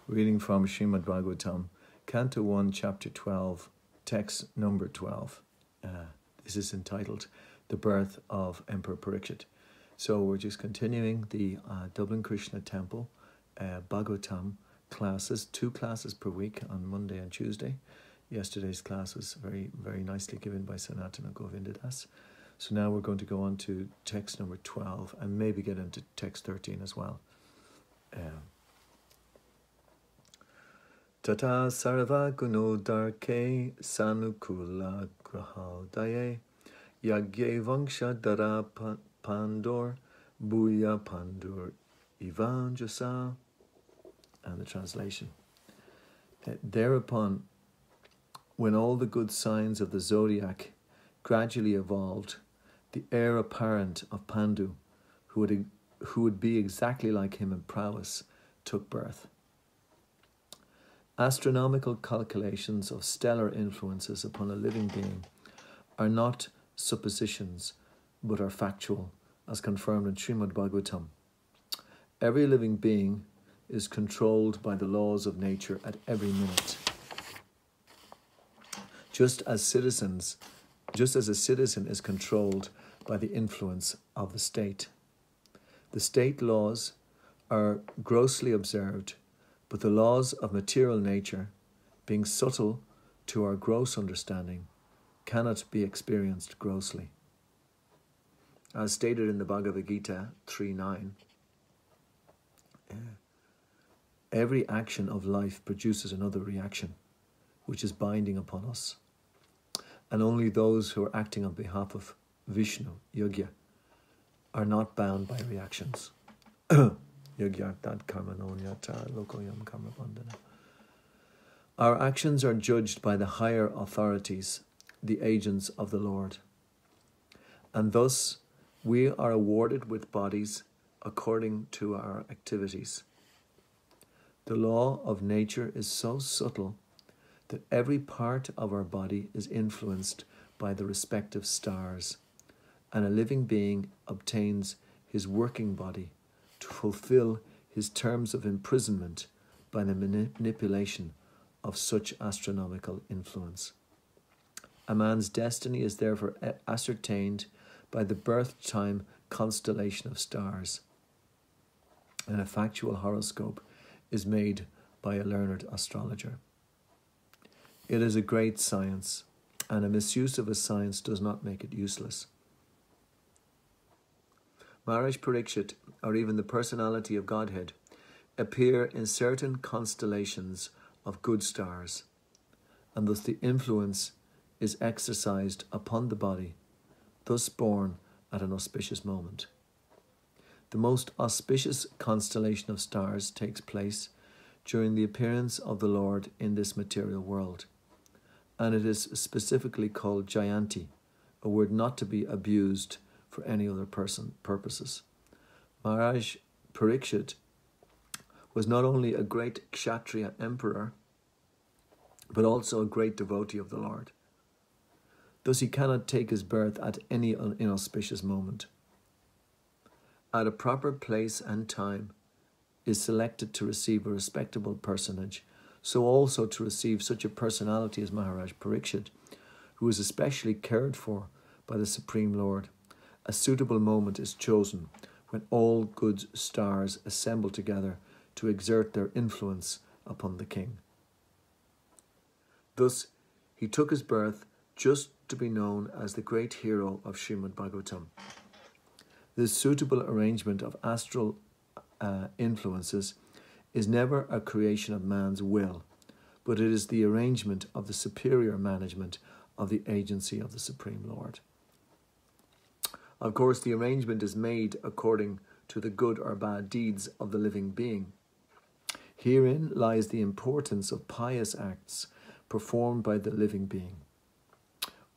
Reading from Srimad-Bhagavatam, Canto 1, Chapter 12, text number 12. This is entitled The Birth of Emperor Pariksit. So we're just continuing the Dublin Krishna Temple Bhagavatam classes, 2 classes per week on Monday and Tuesday. Yesterday's class was very, very nicely given by Sanatana Govinda Dasa. So now we're going to go on to text number 12 and maybe get into text 13 as well. Tata sarva gunodarke sanukula grahaldaye yagye vangsha dara pandor buya pandur evanjasa. And the translation. Thereupon, when all the good signs of the zodiac gradually evolved, the heir apparent of Pandu, who would be exactly like him in prowess, took birth. Astronomical calculations of stellar influences upon a living being are not suppositions, but are factual, as confirmed in Srimad-Bhagavatam. Every living being is controlled by the laws of nature at every minute. Just as a citizen is controlled by the influence of the state. The state laws are grossly observed, but the laws of material nature, being subtle to our gross understanding, cannot be experienced grossly. As stated in the Bhagavad-Gita 3:9, every action of life produces another reaction, which is binding upon us. And only those who are acting on behalf of Vishnu, Yogya, are not bound by reactions. Our actions are judged by the higher authorities, the agents of the Lord. And thus we are awarded with bodies according to our activities. The law of nature is so subtle that every part of our body is influenced by the respective stars, and a living being obtains his working body to fulfill his terms of imprisonment by the manipulation of such astronomical influence. A man's destiny is therefore ascertained by the birth time constellation of stars, and a factual horoscope is made by a learned astrologer. It is a great science, and a misuse of a science does not make it useless. Maharaja Pariksit, or even the personality of Godhead, appear in certain constellations of good stars, and thus the influence is exercised upon the body, thus born at an auspicious moment. The most auspicious constellation of stars takes place during the appearance of the Lord in this material world, and it is specifically called Jayanti, a word not to be abused for any other purposes. Maharaj Pariksit was not only a great Kshatriya emperor, but also a great devotee of the Lord. Thus he cannot take his birth at any inauspicious moment. At a proper place and time is selected to receive a respectable personage, so also to receive such a personality as Maharaj Pariksit, who is especially cared for by the Supreme Lord. A suitable moment is chosen when all good stars assemble together to exert their influence upon the king. Thus, he took his birth just to be known as the great hero of Srimad-Bhagavatam. This suitable arrangement of astral influences is never a creation of man's will, but it is the arrangement of the superior management of the agency of the Supreme Lord. Of course, the arrangement is made according to the good or bad deeds of the living being. Herein lies the importance of pious acts performed by the living being.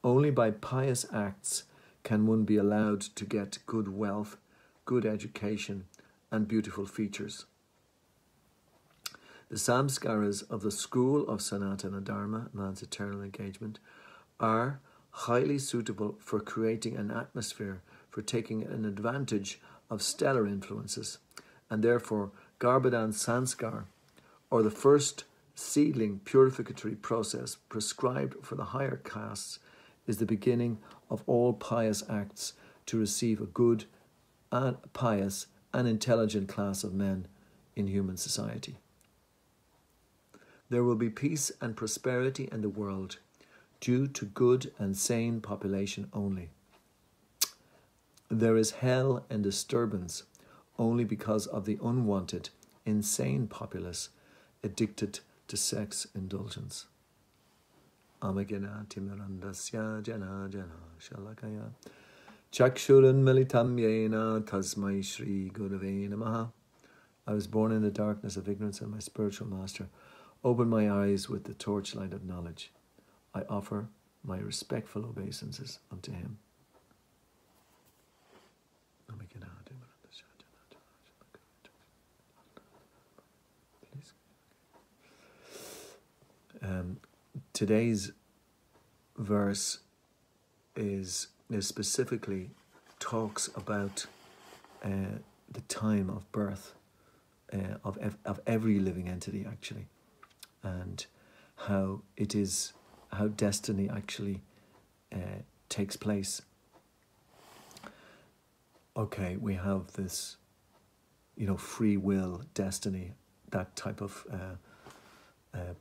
Only by pious acts can one be allowed to get good wealth, good education, and beautiful features. The samskaras of the school of Sanatana Dharma, man's eternal engagement, are highly suitable for creating an atmosphere for taking an advantage of stellar influences, and therefore Garbhadan Sanskar, or the first seedling purificatory process prescribed for the higher castes, is the beginning of all pious acts to receive a good and pious and intelligent class of men in human society. There will be peace and prosperity in the world due to good and sane population only. There is hell and disturbance only because of the unwanted, insane populace addicted to sex indulgence. Amagena timirandasya jana jana shalakaya chakshuran militam yena tasmai shri gurave namaha. I was born in the darkness of ignorance, and my spiritual master opened my eyes with the torchlight of knowledge. I offer my respectful obeisances unto him. Today's verse is specifically talks about the time of birth of every living entity, actually, and how destiny actually takes place. Okay, we have this, free will, destiny, that type of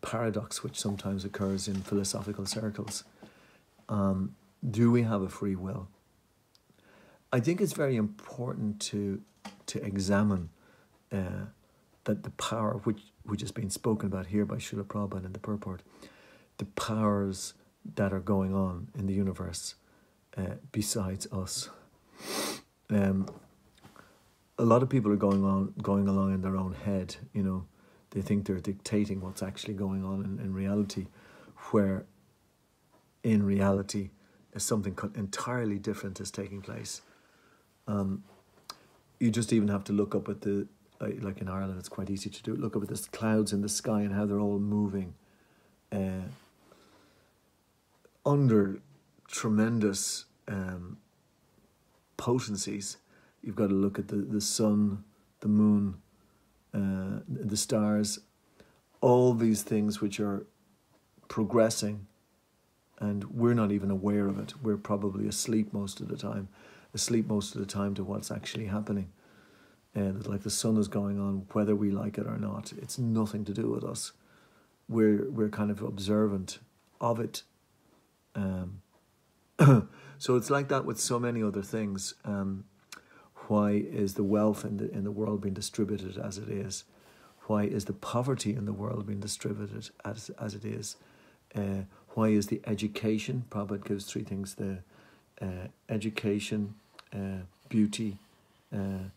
paradox which sometimes occurs in philosophical circles. Do we have a free will? I think it's very important to examine that the power which has been spoken about here by Srila Prabhupada in the purport, the powers that are going on in the universe besides us. A lot of people are going along in their own head. They think they're dictating what's actually going on in reality, where in reality something entirely different is taking place. You just even have to look up at like in Ireland, it's quite easy to do. Look up at the clouds in the sky and how they're all moving under tremendous potencies. You've got to look at the sun, the moon, the stars, all these things which are progressing, and we're not even aware of it. We're probably asleep most of the time to what's actually happening. Like the sun is going on, whether we like it or not. It's nothing to do with us. We're kind of observant of it. So it's like that with so many other things. Why is the wealth in the world being distributed as it is? Why is the poverty in the world being distributed as it is? Why is the education? Prabhupada gives three things: the education, beauty, and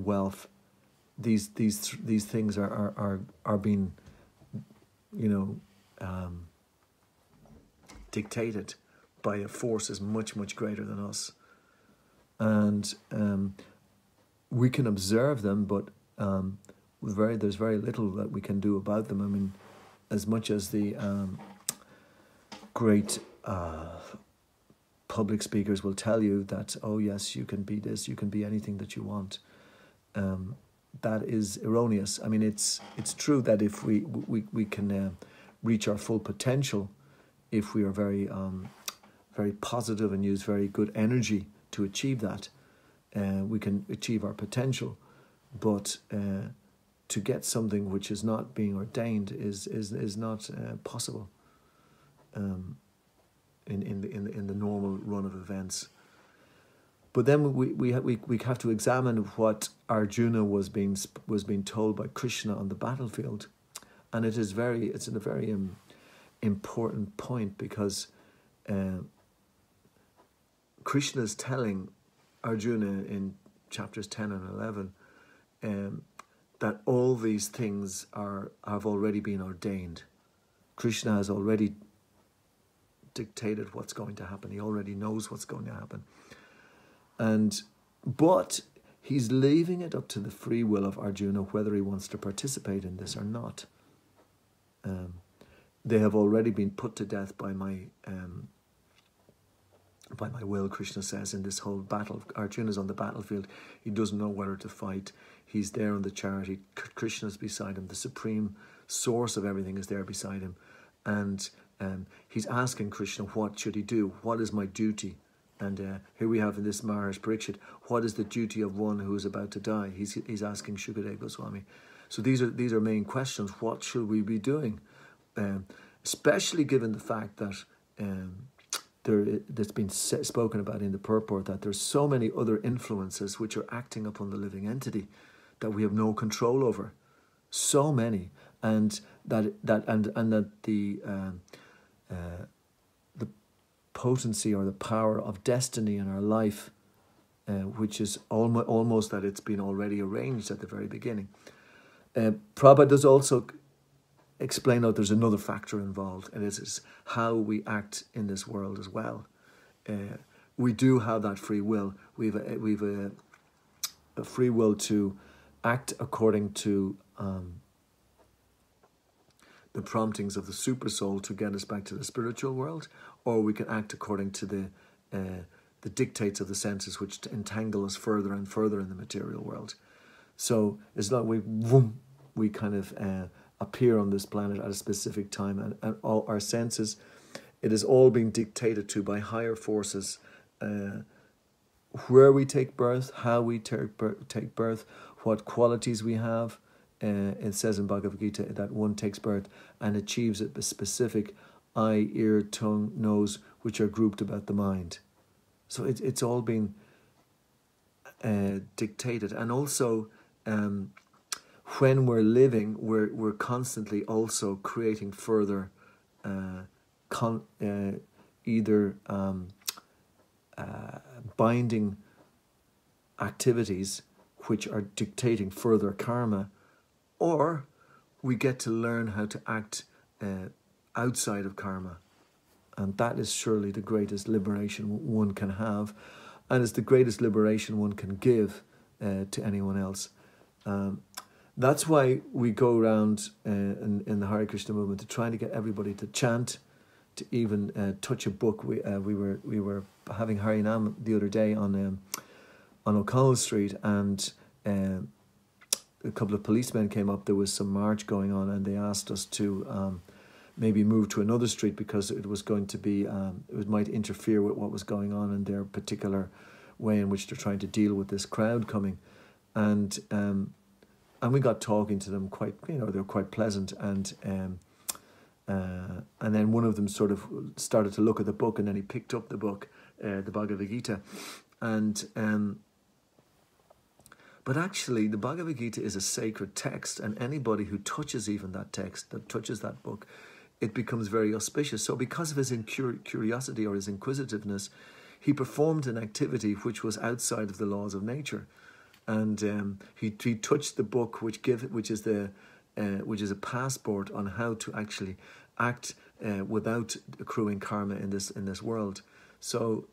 wealth. These things are being, dictated by a force is much greater than us. And we can observe them, but there's very little that we can do about them. I mean, as much as the great public speakers will tell you that, oh yes, you can be this, you can be anything that you want, that is erroneous. I mean, it's true that if we can reach our full potential, if we are very positive and use very good energy to achieve that, we can achieve our potential. But to get something which is not being ordained is not possible in the normal run of events. But then we have to examine what Arjuna was being told by Krishna on the battlefield, and it's a very important point, because Krishna is telling Arjuna in chapters 10 and 11 that all these things have already been ordained. Krishna has already dictated what's going to happen. He already knows what's going to happen. But he's leaving it up to the free will of Arjuna whether he wants to participate in this or not. They have already been put to death by my will, Krishna says, in this whole battle. Arjuna's on the battlefield. He doesn't know whether to fight. he's there on the chariot. Krishna's beside him. The supreme source of everything is there beside him. And he's asking Krishna, what should he do? What is my duty? And here we have in this Maharaja Pariksit, what is the duty of one who is about to die? He's asking Shukadeva Goswami. So these are main questions. What should we be doing? Especially given the fact that that's been spoken about in the purport, that there's so many other influences which are acting upon the living entity that we have no control over. So many, and that the potency or the power of destiny in our life, which is almost that it's been already arranged at the very beginning. Prabhupada does also explain out there's another factor involved, and it is how we act in this world as well. We do have that free will. We've a free will to act according to the promptings of the super soul to get us back to the spiritual world, or we can act according to the dictates of the senses, which entangle us further and further in the material world. So it's not we kind of appear on this planet at a specific time, and all our senses, it is all being dictated to by higher forces, where we take birth, how we take birth, what qualities we have. It says in Bhagavad-Gita that one takes birth and achieves a specific eye, ear, tongue, nose, which are grouped about the mind. So it's all been dictated. And also, when we're living, we're constantly also creating further either binding activities which are dictating further karma, or we get to learn how to act outside of karma. And that is surely the greatest liberation one can have, and it's the greatest liberation one can give to anyone else. That's why we go around in the Hare Krishna movement to try to get everybody to chant, to even touch a book. We were having Harinam the other day on O'Connell Street, and a couple of policemen came up. There was some march going on, and they asked us to maybe move to another street because it was going to be it might interfere with what was going on in their particular way in which they're trying to deal with this crowd coming. And we got talking to them quite, they were quite pleasant, and then one of them sort of started to look at the book, and then he picked up the book, the Bhagavad-Gita, and but actually the Bhagavad-Gita is a sacred text, and anybody who touches even that text, that touches that book, it becomes very auspicious. So because of his curiosity or his inquisitiveness, he performed an activity which was outside of the laws of nature. And he touched the book, which is a passport on how to actually act without accruing karma in this world. So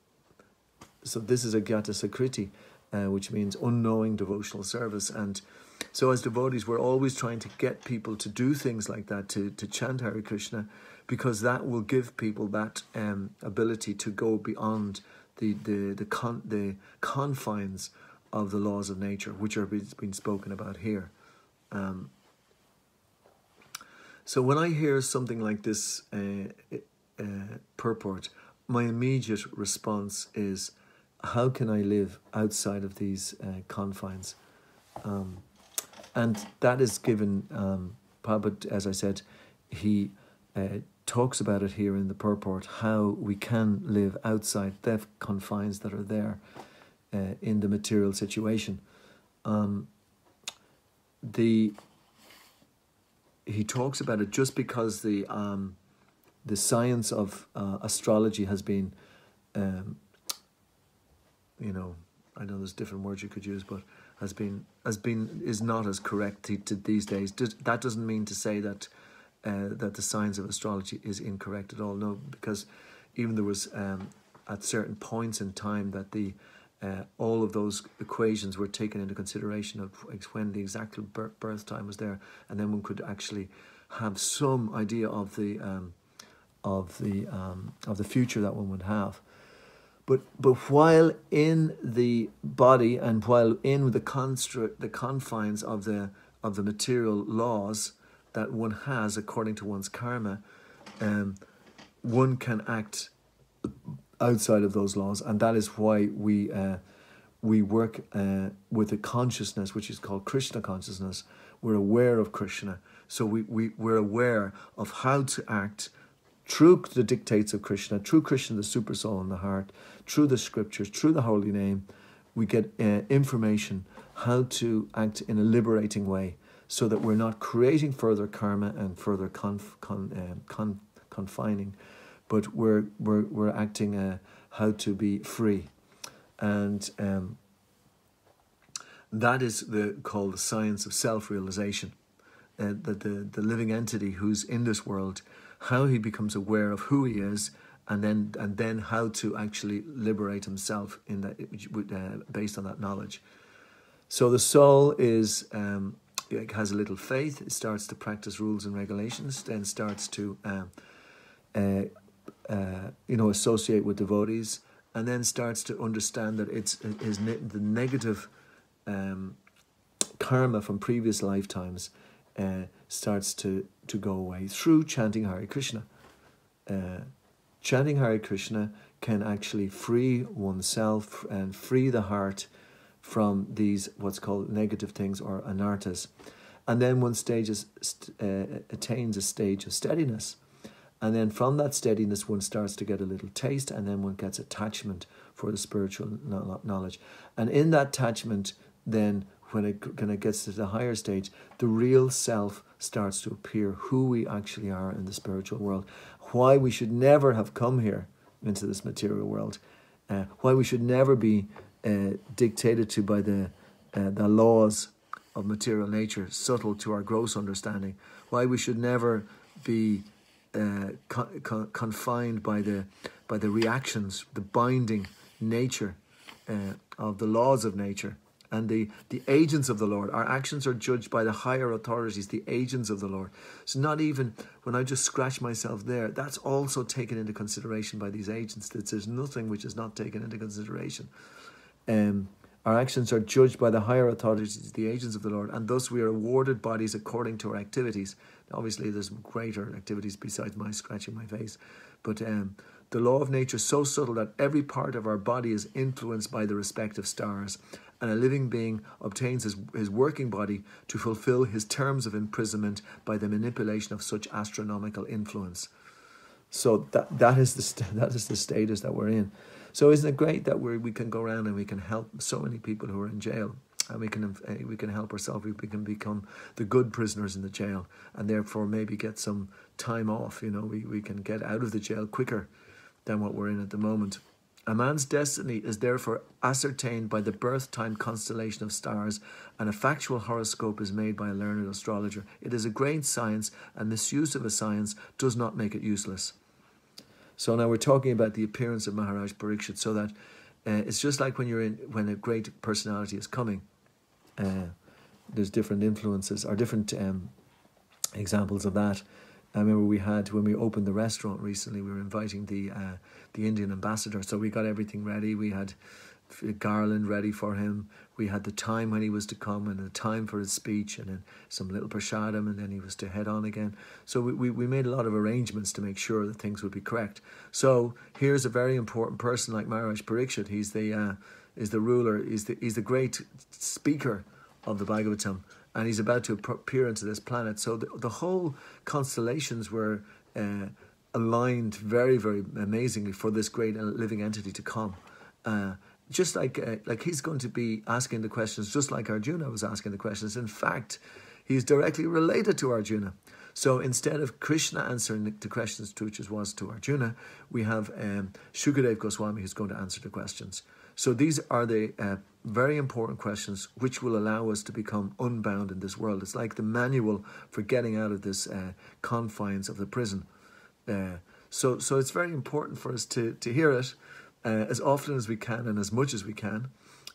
this is a Gyata Sakriti, which means unknowing devotional service. And so as devotees, we're always trying to get people to do things like that, to chant Hare Krishna, because that will give people that ability to go beyond the confines of the laws of nature, which are being spoken about here. So when I hear something like this purport, my immediate response is, how can I live outside of these confines? And that is given, Prabhupada, as I said, he talks about it here in the purport, how we can live outside the confines that are there in the material situation. He talks about it just because the science of astrology has been, I know there's different words you could use, but is not as correct to these days. That doesn't mean to say that that the science of astrology is incorrect at all. No, because even there was at certain points in time that all of those equations were taken into consideration of when the exact birth time was there, and then one could actually have some idea of the future that one would have. But while in the body and while in the confines of the material laws that one has according to one's karma, one can act outside of those laws, and that is why we work with a consciousness which is called Krishna consciousness. We're aware of Krishna, so we're aware of how to act through the dictates of Krishna, through Krishna, the super soul in the heart, through the scriptures, through the holy name. We get information how to act in a liberating way, so that we're not creating further karma and further confining, but we're acting how to be free, and that is called the science of self-realization. That the living entity who's in this world, how he becomes aware of who he is, and then how to actually liberate himself in that based on that knowledge. So the soul is has a little faith. It starts to practice rules and regulations, then starts to associate with devotees, and then starts to understand that the negative karma from previous lifetimes starts to go away through chanting Hare Krishna. Chanting Hare Krishna can actually free oneself and free the heart from these what's called negative things, or anarthas. And then one attains a stage of steadiness. And then from that steadiness, one starts to get a little taste, and then one gets attachment for the spiritual knowledge. And in that attachment, then when it gets to the higher stage, the real self starts to appear, who we actually are in the spiritual world, why we should never have come here into this material world, why we should never be dictated to by the laws of material nature, subtle to our gross understanding, why we should never be confined by the reactions, the binding nature of the laws of nature, and the agents of the Lord. Our actions are judged by the higher authorities, the agents of the Lord. So not even when I just scratch myself there, that's also taken into consideration by these agents. There's nothing which is not taken into consideration. Our actions are judged by the higher authorities, the agents of the Lord, and thus we are awarded bodies according to our activities. Obviously, there's greater activities besides my scratching my face, but the law of nature is so subtle that every part of our body is influenced by the respective stars, and a living being obtains his working body to fulfill his terms of imprisonment by the manipulation of such astronomical influence. So that is the status that we're in. So isn't it great that we can go around and we can help so many people who are in jail, and we can help ourselves. We can become the good prisoners in the jail, and therefore maybe get some time off. We can get out of the jail quicker than what we're in at the moment. A man's destiny is therefore ascertained by the birth time constellation of stars, and a factual horoscope is made by a learned astrologer. It is a great science, and misuse of a science does not make it useless. So now we're talking about the appearance of Maharaja Pariksit, so that it's just like when a great personality is coming. There's different influences, or different examples of that. I remember when we opened the restaurant recently, we were inviting the Indian ambassador. So we got everything ready. We had a garland ready for him. We had the time when he was to come, and the time for his speech, and then some little prasadam, and then he was to head on again. So we made a lot of arrangements to make sure that things would be correct. So here's a very important person like Maharaj Pariksit. He's the ruler. He's the great speaker of the Bhagavatam, and he's about to appear into this planet. So the whole constellations were aligned very, very amazingly for this great living entity to come. Just like he's going to be asking the questions, just like Arjuna was asking the questions. In fact, he's directly related to Arjuna. So instead of Krishna answering the questions which was to Arjuna, we have Shukadev Goswami who's going to answer the questions. So these are the very important questions which will allow us to become unbound in this world. It's like the manual for getting out of this confines of the prison. So it's very important for us to hear it as often as we can and as much as we can.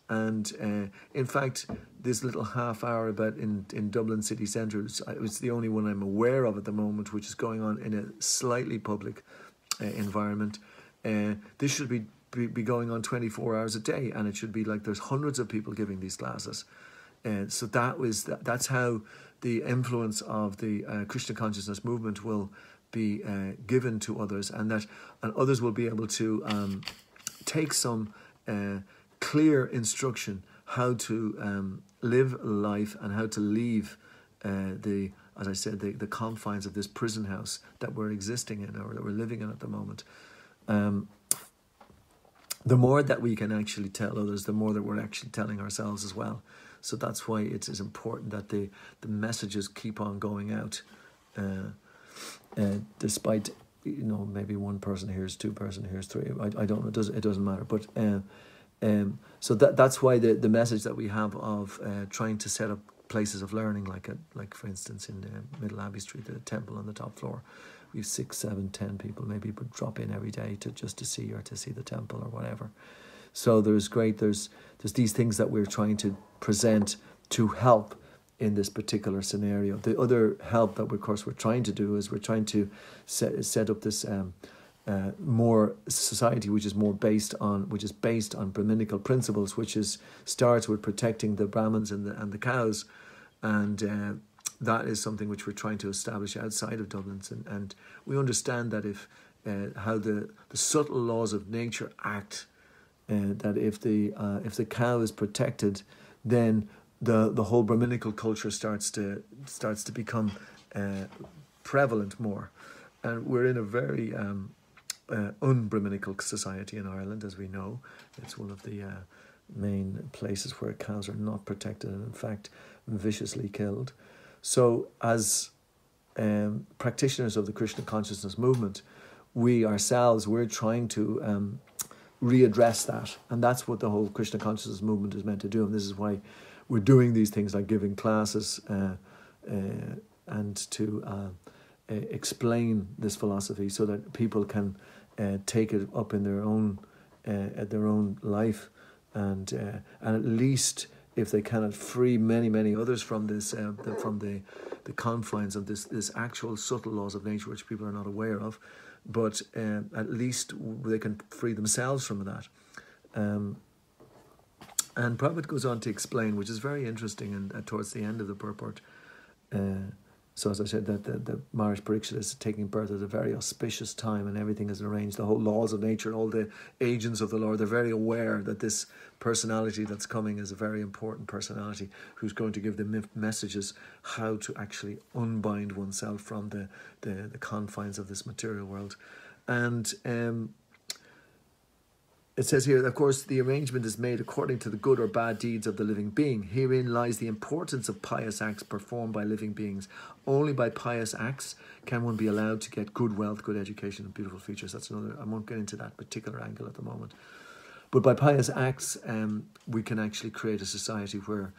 And in fact, this little half hour about in Dublin city centre, it's the only one I'm aware of at the moment, which is going on in a slightly public environment. This should be be going on 24 hours a day, and it should be like there's hundreds of people giving these classes. So that's how the influence of the Krishna consciousness movement will be given to others, and others will be able to take some clear instruction how to live life and how to leave as I said, the confines of this prison house that we're existing in, or that we're living in at the moment. The more that we can actually tell others, the more that we're actually telling ourselves as well. So that's why it is important that the messages keep on going out, despite, maybe one person hears, two person hears, three. I don't know. It doesn't matter. But so that's why the message that we have of trying to set up places of learning, like for instance in Middle Abbey Street, the temple on the top floor, we have 6, 7, 10 people maybe would drop in every day to see the temple or whatever. So there's these things that we're trying to present to help in this particular scenario. The other help that we're trying to do is we're trying to set up this more society which is based on Brahminical principles, which starts with protecting the Brahmins and the cows, and that is something which we're trying to establish outside of Dublin. And we understand that how the subtle laws of nature act, that if the cow is protected, then the whole Brahminical culture starts to become prevalent more. And we're in a very un-Brahminical society in Ireland, as we know. It's one of the main places where cows are not protected and in fact viciously killed. So as practitioners of the Krishna consciousness movement, we're trying to readdress that, and that's what the whole Krishna consciousness movement is meant to do. And this is why we're doing these things like giving classes and to explain this philosophy so that people can take it up in their own life, and at least, if they cannot, free many others from this from the confines of this actual subtle laws of nature which people are not aware of, but at least they can free themselves from that. And Prabhupada goes on to explain, which is very interesting, and towards the end of the purport. So as I said, that the Maharaja Pariksit is taking birth at a very auspicious time, and everything is arranged. The whole laws of nature, all the agents of the Lord, they're very aware that this personality that's coming is a very important personality who's going to give them messages how to actually unbind oneself from the confines of this material world. And it says here, of course, the arrangement is made according to the good or bad deeds of the living being. Herein lies the importance of pious acts performed by living beings. Only by pious acts can one be allowed to get good wealth, good education, and beautiful features. That's another, I won't get into that particular angle at the moment. But by pious acts, we can actually create a society where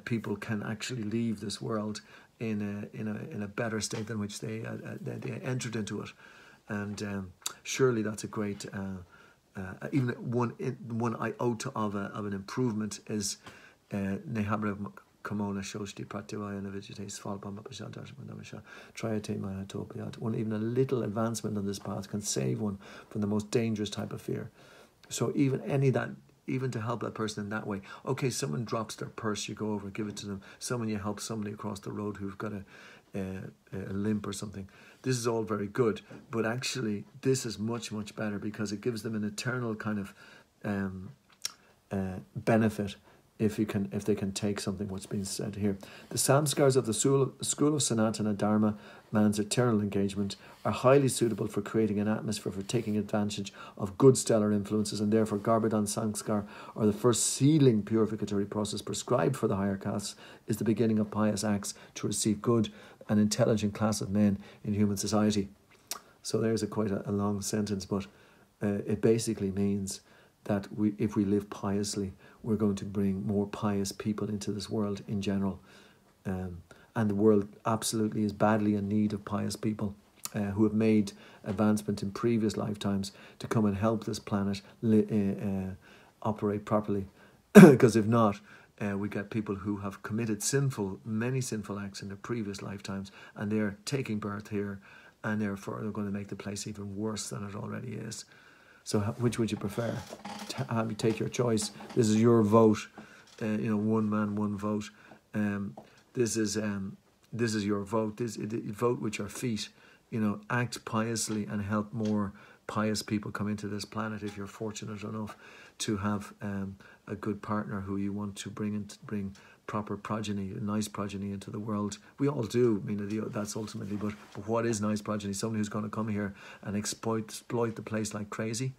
people can actually leave this world in a better state than which they entered into it. And surely that's a great... even one iota of an improvement is Nehabra Kamona Shoshti Prativaya Navijite Svalpamapasha Triate Manatopiat. Even a little advancement on this path can save one from the most dangerous type of fear. So even to help that person in that way. Okay, someone drops their purse, you go over, give it to them. You help somebody across the road who've got a limp or something. This is all very good, but actually this is much better, because it gives them an eternal kind of benefit if they can take something what's been said here. The samskars of the school of Sanatana Dharma, man's eternal engagement, are highly suitable for creating an atmosphere for taking advantage of good stellar influences, and therefore Garbhadan Sanskar, or the first sealing purificatory process prescribed for the higher castes, is the beginning of pious acts to receive good and intelligent class of men in human society. So there's quite a long sentence, but it basically means that if we live piously, we're going to bring more pious people into this world in general. And the world absolutely is badly in need of pious people who have made advancement in previous lifetimes to come and help this planet operate properly. Because if not, we get people who have committed many sinful acts in their previous lifetimes, and they're taking birth here, and therefore they're going to make the place even worse than it already is. So which would you prefer? Have you take your choice. This is your vote. One man, one vote. This is your vote. Vote with your feet. Act piously and help more pious people come into this planet. If you're fortunate enough to have a good partner who you want to bring proper progeny, nice progeny into the world. We all do. That's ultimately. But what is nice progeny? Somebody who's going to come here and exploit the place like crazy.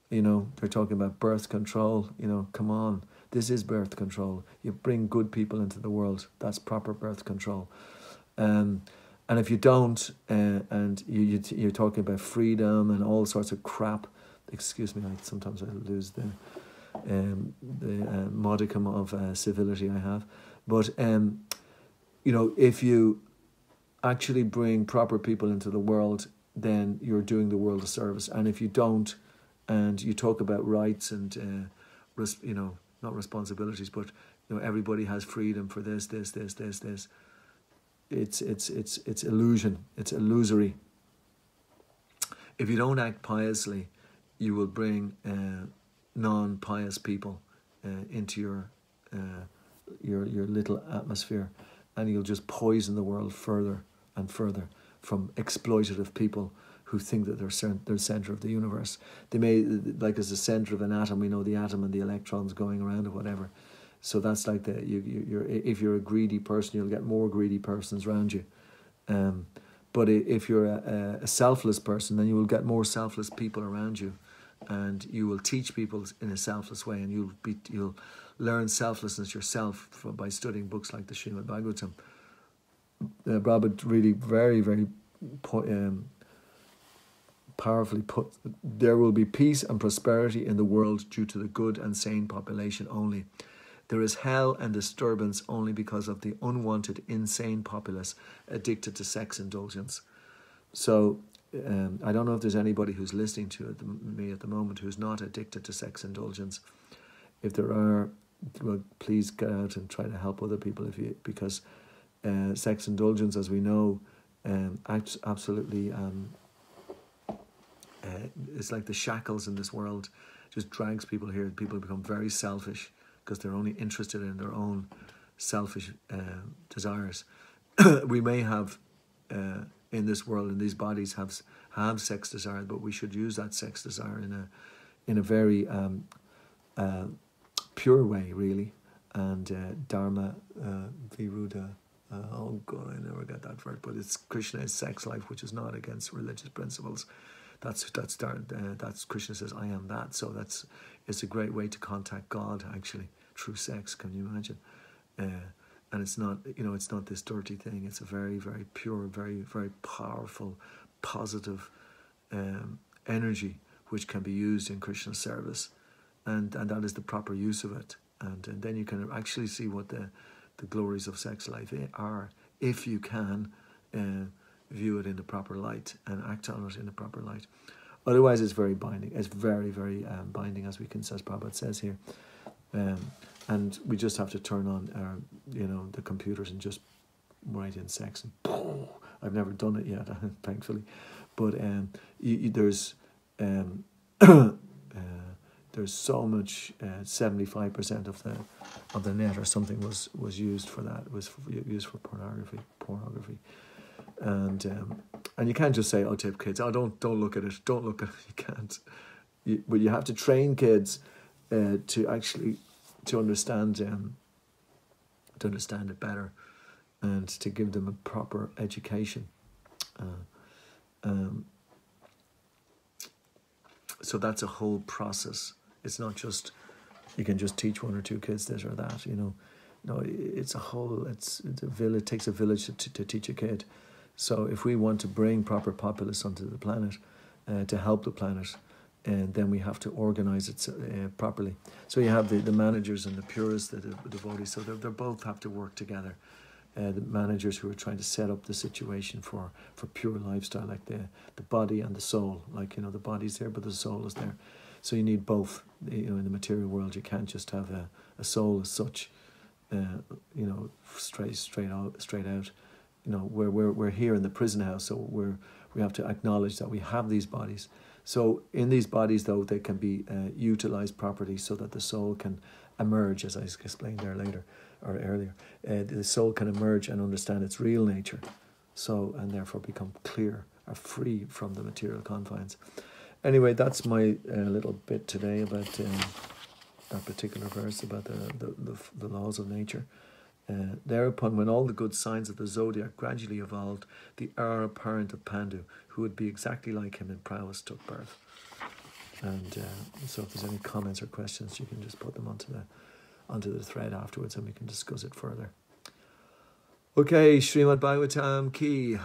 They're talking about birth control. Come on. This is birth control. You bring good people into the world. That's proper birth control. And if you don't, and you're talking about freedom and all sorts of crap, excuse me, sometimes I lose the modicum of civility I have. But, if you actually bring proper people into the world, then you're doing the world a service. And if you don't, and you talk about rights and, not responsibilities, but, everybody has freedom for this. It's illusion. It's illusory. If you don't act piously, you will bring non-pious people into your little atmosphere, and you'll just poison the world further and further from exploitative people who think that they're the center of the universe. They may, like as the center of an atom, we know the atom and the electrons going around or whatever. So that's like if you're a greedy person, you'll get more greedy persons around you. But if you're a selfless person, then you will get more selfless people around you, and you will teach people in a selfless way, and you'll learn selflessness yourself by studying books like the Srimad-Bhagavatam. Prabhupada really very, very powerfully put, there will be peace and prosperity in the world due to the good and sane population only. There is hell and disturbance only because of the unwanted, insane populace addicted to sex indulgence. So, I don't know if there's anybody who's listening to me at the moment who's not addicted to sex indulgence. If there are, well, please get out and try to help other people because sex indulgence, as we know, absolutely it's like the shackles in this world, just drags people here. People become very selfish because they're only interested in their own selfish desires. We may have in this world, in these bodies, have sex desire, but we should use that sex desire in a very pure way, really. And Dharma Viruddha. Oh God, I never get that word, but it's Krishna's sex life, which is not against religious principles. That's Krishna says, I am that. So it's a great way to contact God, actually, through sex. Can you imagine? And it's not, it's not this dirty thing. It's a very, very pure, very, very powerful, positive energy which can be used in Krishna's service, and that is the proper use of it. And then you can actually see what the glories of sex life are, if you can view it in the proper light and act on it in the proper light. Otherwise, it's very binding. It's very, very binding, as Prabhupada says here. And we just have to turn on our, the computers and just write in sex. And I've never done it yet, thankfully. But there's so much. 75% of the net or something was used for that. Was used for pornography. And you can't just say, tip kids, don't look at it, don't look at it. You can't. But you have to train kids to actually to understand it better, and to give them a proper education. So that's a whole process. It's not just you can just teach one or two kids this or that. No, it's a whole. It's a village. It takes a village to teach a kid. So if we want to bring proper populace onto the planet, to help the planet, and then we have to organize it properly. So you have the managers and the purists, the devotees. So they both have to work together. The managers who are trying to set up the situation for pure lifestyle, like the body and the soul. Like, the body's there, but the soul is there. So you need both. In the material world, you can't just have a soul as such. Straight out. We're here in the prison house, so we have to acknowledge that we have these bodies. So in these bodies, though, they can be utilized properly so that the soul can emerge, as I explained there later or earlier. The soul can emerge and understand its real nature, so and therefore become clear or free from the material confines. Anyway, that's my little bit today about that particular verse about the laws of nature. Thereupon, when all the good signs of the zodiac gradually evolved, the heir apparent of Pandu, who would be exactly like him in prowess, took birth. And so if there's any comments or questions, you can just put them onto the thread afterwards and we can discuss it further. Okay, Srimad-Bhagavatam ki.